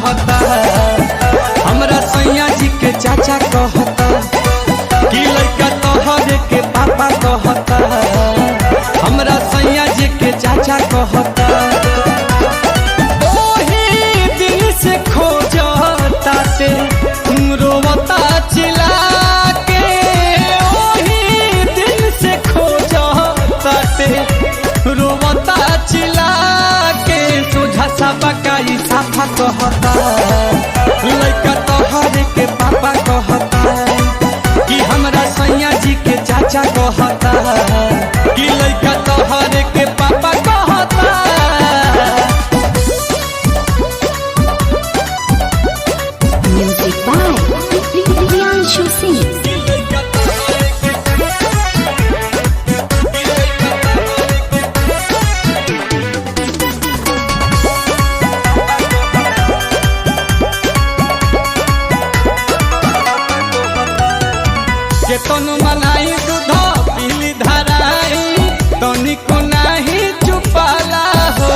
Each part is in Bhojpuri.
कहता, हमरा सैया जी के चाचा कहता कि लड़का तोहरे के पापा कहता, हमरा सैया जी के चाचा कहता। ओही दिन से खोजता ते रोवता चिल्ला के, ओही दिन से खोजता ते रोवता चिल्ला के। सोझा सा बकाई साफा कहता, लड़का तोहरे के पापा कहता कि हमरा सैया जी के चाचा कहता कि लड़का तोहरे के पापा कहता। Music by Priyanshu Singh. केतन मनाई दूध पीली धराई तनिको नाही चुपाला हो।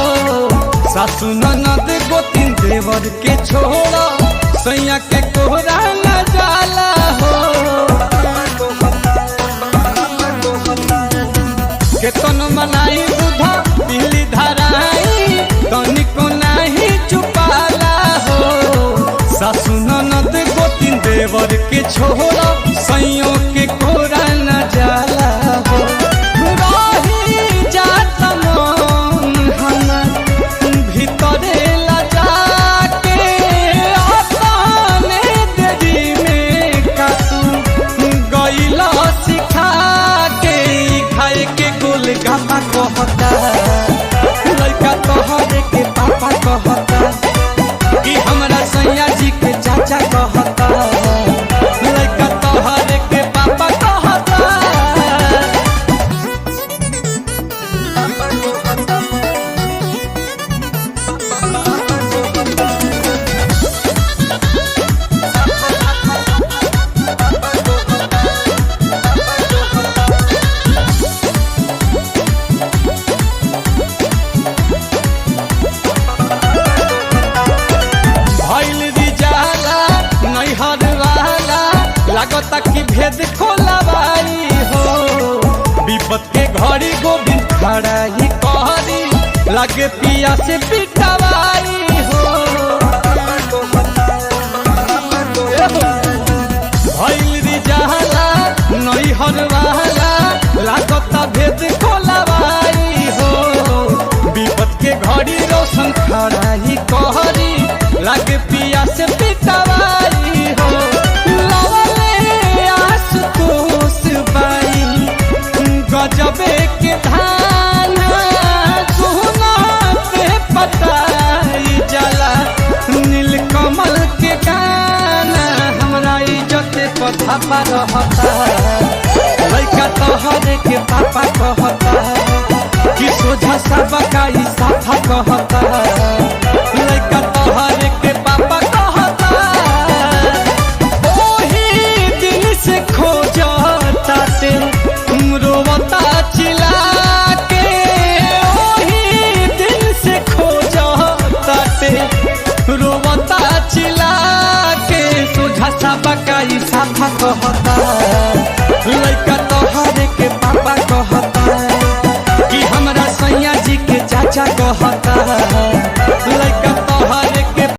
सासु ननद गोतिन देवर के छोड़ा सैया के कोहरा न जाला हो। केतन मनाई दूध पीली धराई तनिको नाही चुपाला हो। सासु ननद गोतिन देवर के छोड़ा सैयों के कोरा न जाला हो। रही जात मन हमर भीतरे लजा के, अपने देरी में कातू गइला सिखा के। खाए के गोलगप्पा कहता, लड़का तोहरे के पापा कहता कि हमरा सैया जी के चाचा कहता, लड़का तोहरे के पापा कहता। भइल रिजाला नैहर वाला लागता कि भेद खोलवाई हो। विपत के घड़ी गोविंद खड़ा ही कहरी लगे पिया से पिटवाई हो। भइल रिजाला नैहर वाला लागता भेद खोलवाई हो। विपत के घड़ी रोशन खड़ा ही कहरी लगे पिया से पिटवाई हो। लवले आशुतोष बाई गजबे के धान, सोना पे पताई जला नीलकमल के गाना। हमरा इज्जत कथा पर रहता, लड़का तोहरे के पापा कहता कि सोझा सा बकाई साफा कहता, लड़का तोहरे के पापा कहता। ओही दिन से खोजता ते रोवता चिल्ला के, ओही दिन से खोजता ते रोवता चिल्ला के। सोझा सा बकाई साफा कहता, लड़का तोहरे के पापा कहता कि हमरा सैया जी के चाचा कहता।